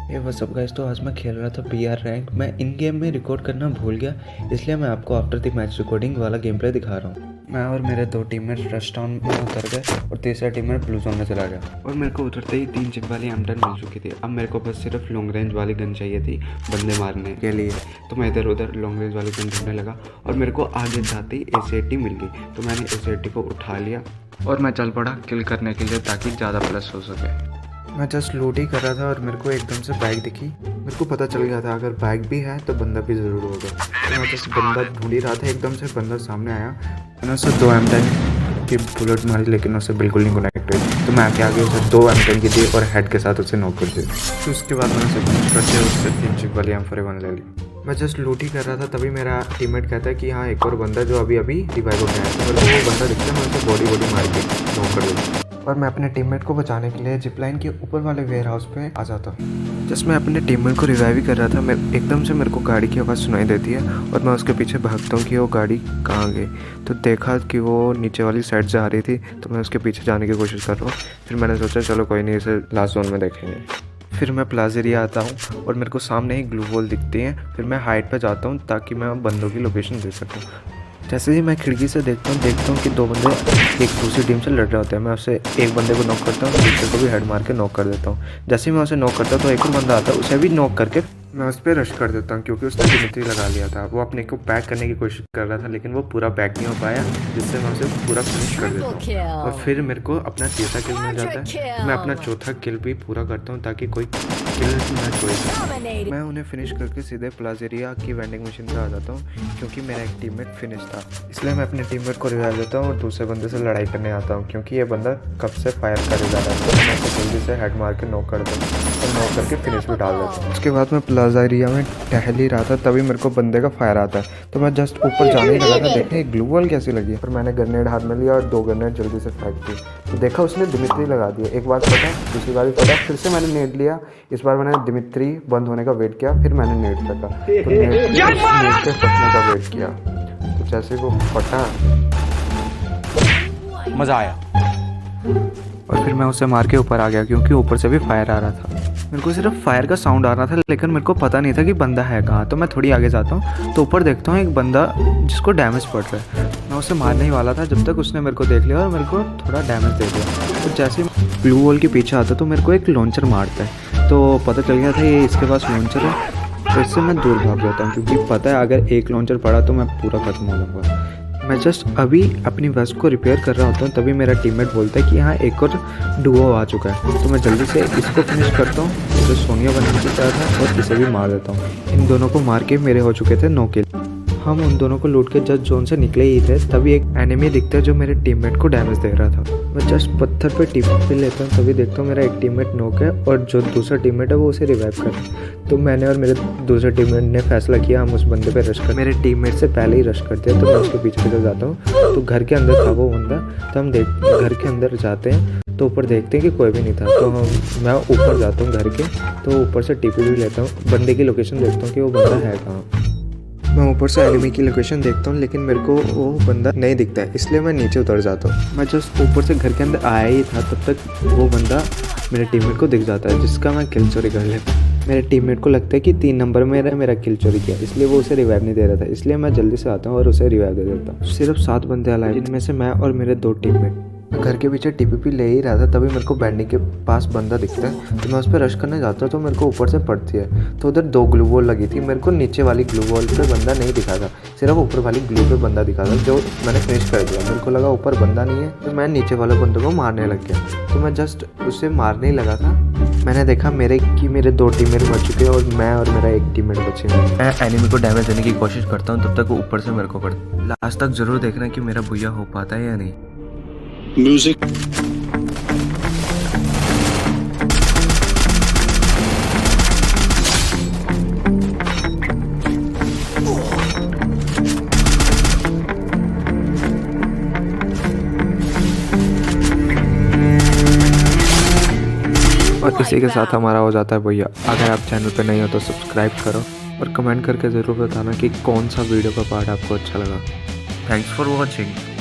ये वो सब गाइस, तो आज मैं खेल रहा था PR रैंक। मैं इन गेम में रिकॉर्ड करना भूल गया, इसलिए मैं आपको आफ्टर द मैच रिकॉर्डिंग वाला गेम प्ले दिखा रहा हूँ। मैं और मेरे दो टीममेट रश टाउन में उतर गए और तीसरा टीममेट ब्लू जोन में चला गया और मेरे को उतरते ही 3 चिप वाली M10 मिल चुकी थी। अब मेरे को बस सिर्फ लॉन्ग रेंज वाली गन चाहिए थी बंदे मारने के लिए, तो मैं इधर उधर लॉन्ग रेंज वाली गन ढूंढने लगा और मेरे को आगे जाते ही AC-80 मिल गई, तो मैंने AC-80 को उठा लिया और मैं चल पड़ा किल करने के लिए ताकि ज़्यादा प्लस हो सके। मैं जस्ट लूट ही कर रहा था और मेरे को एकदम से बाइक दिखी। मेरे को पता चल गया था अगर बाइक भी है तो बंदा भी ज़रूर होगा, तो मैं जस्ट बंदा ढूंढ ही रहा था। एकदम से बंदा सामने आया, मैंने उसे 2 M10 की बुलेट मारी लेकिन उससे बिल्कुल नहीं कनेक्ट हुई, तो मैं आगे उसे 2 M10 की दी और हेड के साथ उसे नॉक कर दी। तो उसके बाद मैंने उसे फिनिश करके उससे 3 चिप वाली M4A1 ले ली। मैं जस्ट लूट ही कर रहा था, तभी मेरा टीममेट कहता है कि हाँ एक और बंदा जो अभी रिवाइव हो गया है, और वो बंदा दिखता है, मैं उसे बॉडी मार के नॉक कर देता और मैं अपने टीममेट को बचाने के लिए जिपलाइन के ऊपर वाले वेयर हाउस पे आ जाता हूँ। जस्ट मैं अपने टीममेट को रिवाइव ही कर रहा था, मैं एकदम से मेरे को गाड़ी की आवाज़ सुनाई देती है और मैं उसके पीछे भागता हूँ कि वो गाड़ी कहाँ गई। तो देखा कि वो नीचे वाली साइड से आ रही थी, तो मैं उसके पीछे जाने की कोशिश कर रहा हूँ। फिर मैंने सोचा चलो कोई नहीं, इसे लास्ट जोन में देखेंगे। फिर मैं प्लाजा एरिया आता हूँ और मेरे को सामने ही ग्लू वॉल दिखती है। फिर मैं हाइट पे जाता हूँ ताकि मैं बंदों की लोकेशन देख सकूँ। जैसे ही मैं खिड़की से देखता हूँ कि 2 बंदे एक दूसरी टीम से लड़ रहे होते हैं। मैं उससे एक बंदे को नॉक करता हूँ, दूसरे को भी हेड मार के नॉक कर देता हूँ। जैसे ही मैं उसे नॉक करता हूँ तो एक और बंदा आता है, उसे भी नॉक करके मैं उस पर रश कर देता हूँ क्योंकि उसने डिमिट्री लगा लिया था। वो अपने को पैक करने की कोशिश कर रहा था लेकिन वो पूरा पैक नहीं हो पाया, जिससे मैं उसे पूरा फिनिश कर देता हूँ। और फिर मेरे को अपना तीसरा किल मिल जाता है। मैं अपना चौथा किल भी पूरा करता हूँ ताकि कोई किल ना छोड़े। मैं उन्हें फिनिश करके सीधे प्लाजा एरिया की वेंडिंग मशीन पर आ जाता हूँ क्योंकि मेरा एक टीममेट फिनिश था, इसलिए मैं अपने टीममेट को रिवाइव देता हूँ और दूसरे बंदे से लड़ाई करने आता हूँ क्योंकि ये बंदा कब से फायर करे जा रहा है। तो मैं उसे जल्दी से हेड मार के नॉक कर देता हूँ और नॉक करके फिनिश भी डाल देता हूँ। उसके बाद मैं प्लाजा एरिया में टहल ही रहा था, तभी मेरे को बंदे का फायर आता है, तो मैं जस्ट ऊपर जाने ही लगा था देखने ग्लू वॉल कैसी लगी है। और मैंने ग्रेनेड हाथ में लिया और 2 ग्रेनेड जल्दी से फेंक दी, तो देखा उसने दिमित्री लगा दिया। एक बार फटा, दूसरी बार भी फटा, फिर से मैंने नेट लिया। इस बार मैंने दिमित्री बंद होने का वेट किया, फिर मैंने नेट फेंका, तो नेट के फटने का वेट किया। तो जैसे वो फटा, मजा आया और फिर मैं उसे मार के ऊपर आ गया क्योंकि ऊपर से भी फायर आ रहा था। मेरे को सिर्फ फायर का साउंड आ रहा था लेकिन मेरे को पता नहीं था कि बंदा है कहाँ। तो मैं थोड़ी आगे जाता हूँ तो ऊपर देखता हूँ एक बंदा जिसको डैमेज पड़ रहा है। मैं उसे मारने ही वाला था जब तक उसने मेरे को देख लिया और मेरे को थोड़ा डैमेज दे दिया। तो जैसे ब्लू वॉल के पीछे आता तो मेरे को एक लॉन्चर मारता है, तो पता चल गया था ये इसके पास लॉन्चर है, तो इससे मैं दूर भाग जाता हूँ क्योंकि पता है अगर एक लॉन्चर पड़ा तो मैं पूरा खत्म हो जाऊँगा। मैं जस्ट अभी अपनी वेस्ट को रिपेयर कर रहा होता हूँ, तभी मेरा टीममेट बोलता है कि यहाँ एक और डुओ आ चुका है। तो मैं जल्दी से इसको फिनिश करता हूँ, जो सोनिया बनने की तरह था, और इसे भी मार देता हूँ। इन दोनों को मार के मेरे हो चुके थे 9 किल। हम उन दोनों को लूट के जस्ट जोन से निकले ही थे, तभी एक एनिमी दिखता है जो मेरे टीममेट को डैमेज दे रहा था। मैं जस्ट पत्थर पे टिप भी लेता हूँ, तभी देखता हूँ मेरा एक टीममेट नॉक है और जो दूसरा टीममेट है वो उसे रिवाइव कर रहा है। तो मैंने और मेरे दूसरे टीममेट ने फैसला किया हम उस बंदे पे रश कर, मेरे टीममेट से पहले ही रश करते हैं। तो मैं उसके पीछे चल जाता हूँ, तो घर के अंदर था वो बंदा। तो हम घर के अंदर जाते हैं तो ऊपर देखते हैं कि कोई भी नहीं था, तो मैं ऊपर जाता हूँ घर के, तो ऊपर से टीपी भी लेता हूँ, बंदे की लोकेशन देखता हूँ कि वो बंदा है कहाँ। मैं ऊपर से एनिमी की लोकेशन देखता हूँ लेकिन मेरे को वो बंदा नहीं दिखता है, इसलिए मैं नीचे उतर जाता हूँ। मैं जस्ट ऊपर से घर के अंदर आया ही था तब तक वो बंदा मेरे टीममेट को दिख जाता है, जिसका मैं किल चोरी कर लेता हूँ। मेरे टीममेट को लगता है कि 3 नंबर में मेरा किल चोरी किया, इसलिए वो उसे रिवाइव नहीं दे रहा था, इसलिए मैं जल्दी से आता हूँ और उसे रिवाइव दे देता हूँ। सिर्फ 7 बंदे अलाइव, जिनमें से मैं और मेरे 2 टीममेट। मैं घर के पीछे टीपीपी ले ही रहा था, तभी मेरे को बैंडी के पास बंदा दिखता है, तो मैं उस पर रश करने जाता हूँ, तो मेरे को ऊपर से पड़ती है। तो उधर 2 ग्लू वॉल लगी थी, मेरे को नीचे वाली ग्लू वॉल पे बंदा नहीं दिखा था, सिर्फ ऊपर वाली ग्लू पे बंदा दिखा था, जो मैंने फिनिश कर दिया। मेरे को लगा ऊपर बंदा नहीं है, तो मैं नीचे वाले बंदे को मारने लग गया। तो मैं जस्ट उसे मारने ही लगा था, मैंने देखा मेरे 2 टीममेट मर चुके हैं और मैं और मेरा एक टीममेट बचे हैं। मैं एनिमी को डैमेज देने की कोशिश करता हूँ, तब तक वो ऊपर से मेरे को पड़ता। लास्ट तक जरूर देखना कि मेरा भुया हो पाता है या नहीं। म्यूजिक और इसी के साथ हमारा हो जाता है भैया। अगर आप चैनल पे नहीं हो तो सब्सक्राइब करो और कमेंट करके ज़रूर बताना कि कौन सा वीडियो का पार्ट आपको अच्छा लगा। Thanks for watching.